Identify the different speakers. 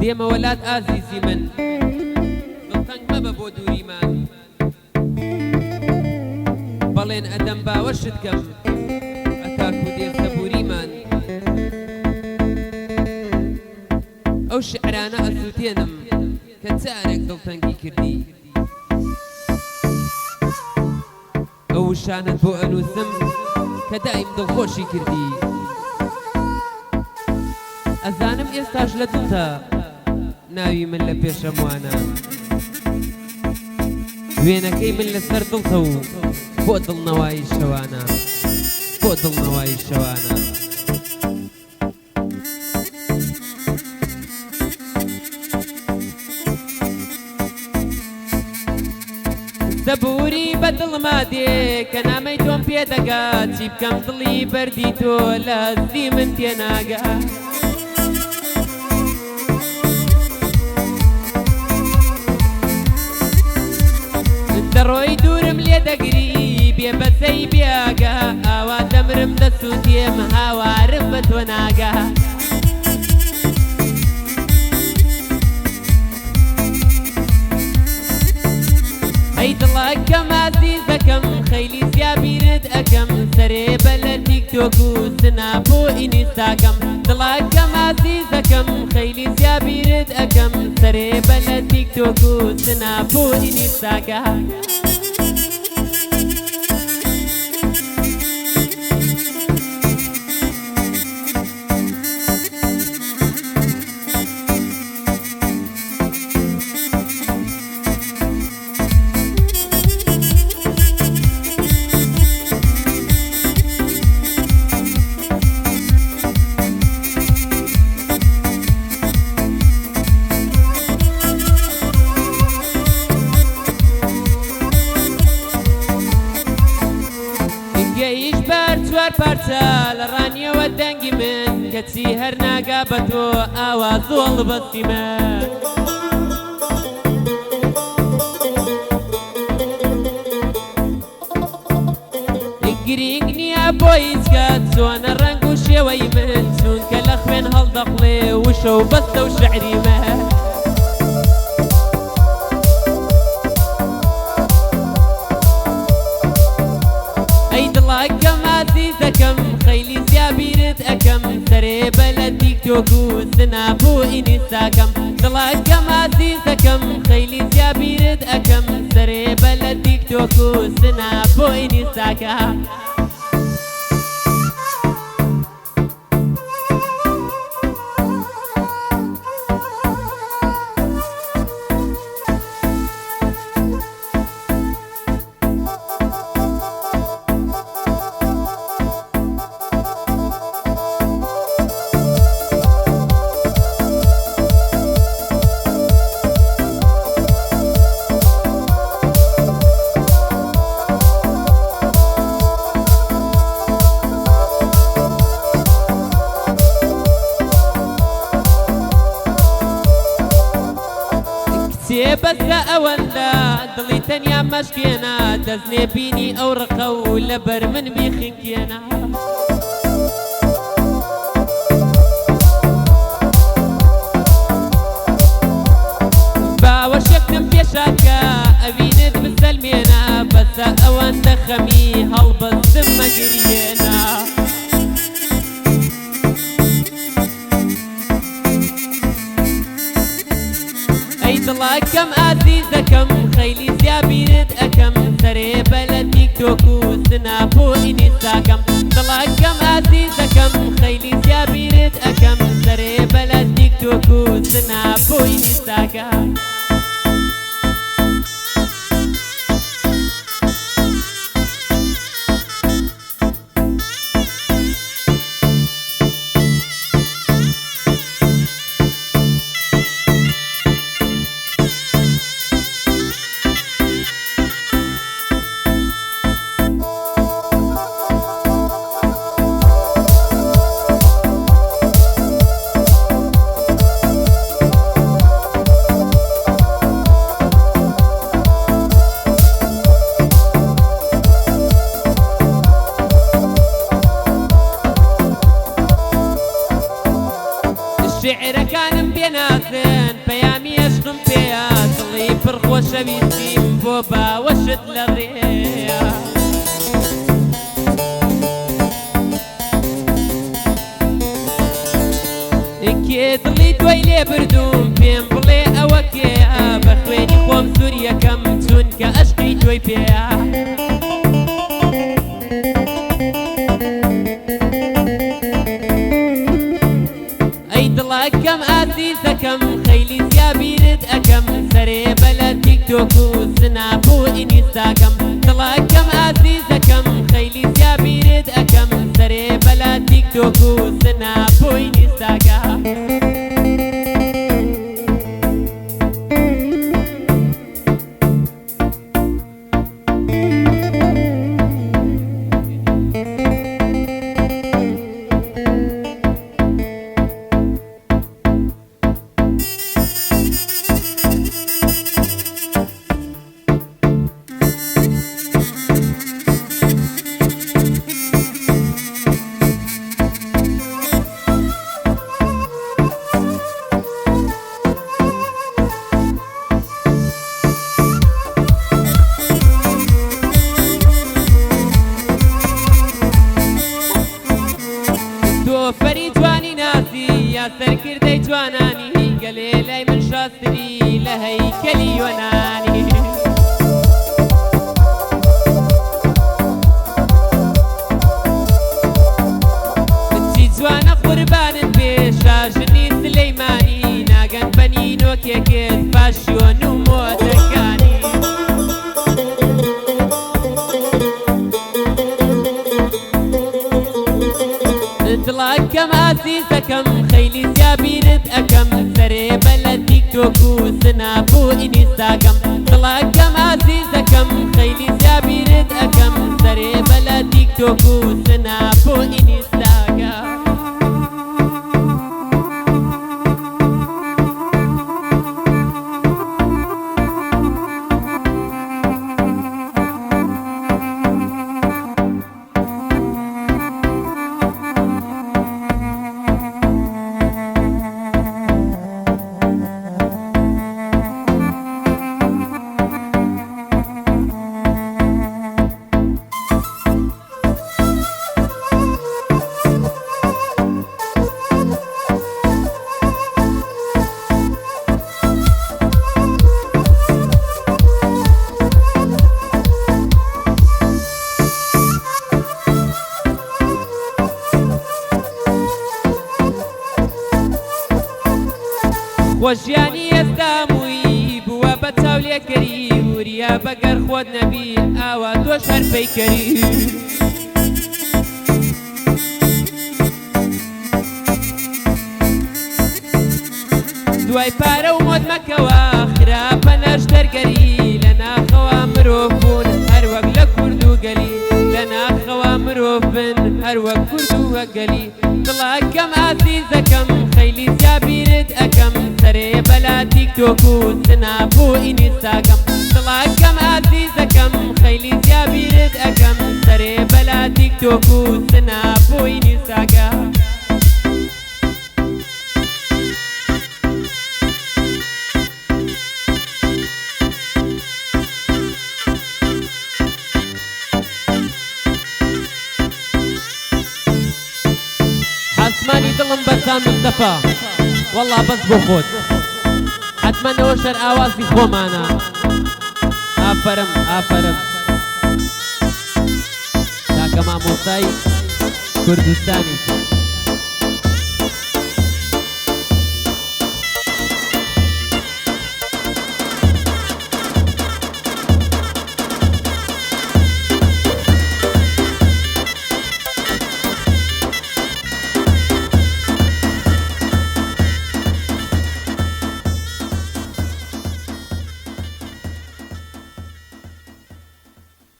Speaker 1: دێمە وەلات ئازیزی من دڵتەنگ مەبە بۆ دووریمان بەڵێن ئەدەم باوەشت کەم ئەتاکو دێفتە بوریمان ئەو شعرانە ئەسووتێنم کە چارێک دڵتەنگی کردی ئەو وشانت بۆ ئەنووسم کە دایم دڵخۆشی کردی ئەزانم ئێستاش لە دڵتە ناوی من لە پێشەموانە وێنەکەی من لەسەر دڵتە و بۆ دڵنەوایی شەوانە بۆ دڵنەوایی شەوانە زەبووری بە دڵما دێ کە نامەی تۆم پێدەگات چی بکەم دڵی بەردی تۆ لە هەستی من تێناگات دەڕۆی دوورم لێ دەگری بێ بەسەی بیاگە ئاوا دەمرم دەسووتێم هاوارم بە تۆ ناگە ئەی دڵەکەم ئازیزەکەم خەیلی زیابیرت ئەکەم سەرێ بە لە تیکتۆک و سناپ و ئینستاگرام دڵەکەم ئازیزەکەم خەیلی زیابیرت ئەکەم سەرێ بە لە تیکتۆک و سناپ و ئینستاگرام پارچە لە ڕانیەوە دەنگی من کەچی هەر ناگا بە تۆ ئاوا زۆڵ بەستی من گرنگ نییە بۆ هیچ کات چۆنە ڕەنگ و شێوەی من چونکە لە خوێن هەڵدەقڵێ وشە و بەستە و شعری من ئەی دڵەکەم ئازیزەکەم خەیلی زیابیرت ئەکەم سەرێ بە لە تیکتۆک و سناپ و ئینستاگرام دڵەکەم ئازیزەکەم خەیلی زیابیرت ئەکەم سەرێ بە لە تیکتۆک و سناپ و ئینستاگرام بەسە ئەوەندە دڵی تەنیا مەشکێنە دەستنێ بینی ئەو ڕقە و لەبەر من بیخینکێنە باوەشێکم پێشاکە ئەوینت بسەلمێنە بەسە ئەوەندە خەمی هەڵبەستم مەگریێنە دڵەکەم ئازیزەکەم خەیلی زیابیرت ئەکەم سەرێ بە لە تیکتۆک و سناپ و ئینستاگرام دڵەکەم ئازیزەکەم خەیلی زیابیرت ئەکەم سەرێ بە لە تیکتۆک و سناپ و ئینستاگرام خۆشەویستیم بۆ باوەشت لە ڕێیا کێ دڵی دوای لێ بردوم پێم بڵێ ئەوە کێیە بە خوێنی خۆم سووریەکەم چونکە ئەشقی تۆی پێیە ئەی دڵەکەم ئازیزەکەم خەیلی زیابیرت ئەەکەم سەرێ بە لە تیکتۆک و سناپ و ئینیستاگەم دڵەکەم ئازیزەکەم خەیلی زیابیرت ئەەکەم سەرێ بە لە تیکتۆک و سناپ و ئینیستاگەم فەری جوانی نازی یا سەرکردەی جوانانی گەلێ لای من شاستری لە هەیکەلی یۆنانی بچی جوانە قوربانت بێ شاژنی سلەیمانی ناگەن بەنی نۆکێکێت پاشیۆن و مۆدەکانی دڵەکەم ئازیزەکەم خەیلی زیابیرت ئەەکەم سەرێ بە لە تیکتۆک و سناپ و ئینیستاگەم دڵەکەم ئازیزەکەم خەیلی زیابیرت ئەەکەم سەرێ بە لە تیکتۆک و سناپ و ئینیستاگەم خۆشیانی ئێستامووی بووە بە چاولێکەری وریا بەگەر خۆت نەبی ئاوا تۆش هەر پەیکەری دوای پارە و مۆت مەکەوە خراپە نەشتەرگەری لە ناخەوە مرۆڤ بوون هەروەک لە کورد و گەلی لە ناخەوە مرۆڤ بن هەروەک کورد و وەگەلی دڵەکەم ئازیزەکەم خەیلی زیابیرت ئەەکەم سەرێ بە لە تیکتۆک و سناپ و ئینیستاگەم دڵەکەم ئازیزەکەم خەیلی زیابیرت ئەەکەم سەرێ بە لە تیکتۆک و سناپ و ئینیستاگەم حسمانی دڵم بەسان مستەفا والله بەس بۆ خۆت حتما ئەوە شەر ئاوازی خۆمانە ئافەرم ئافەرم تاکە مامۆستای کوردستانی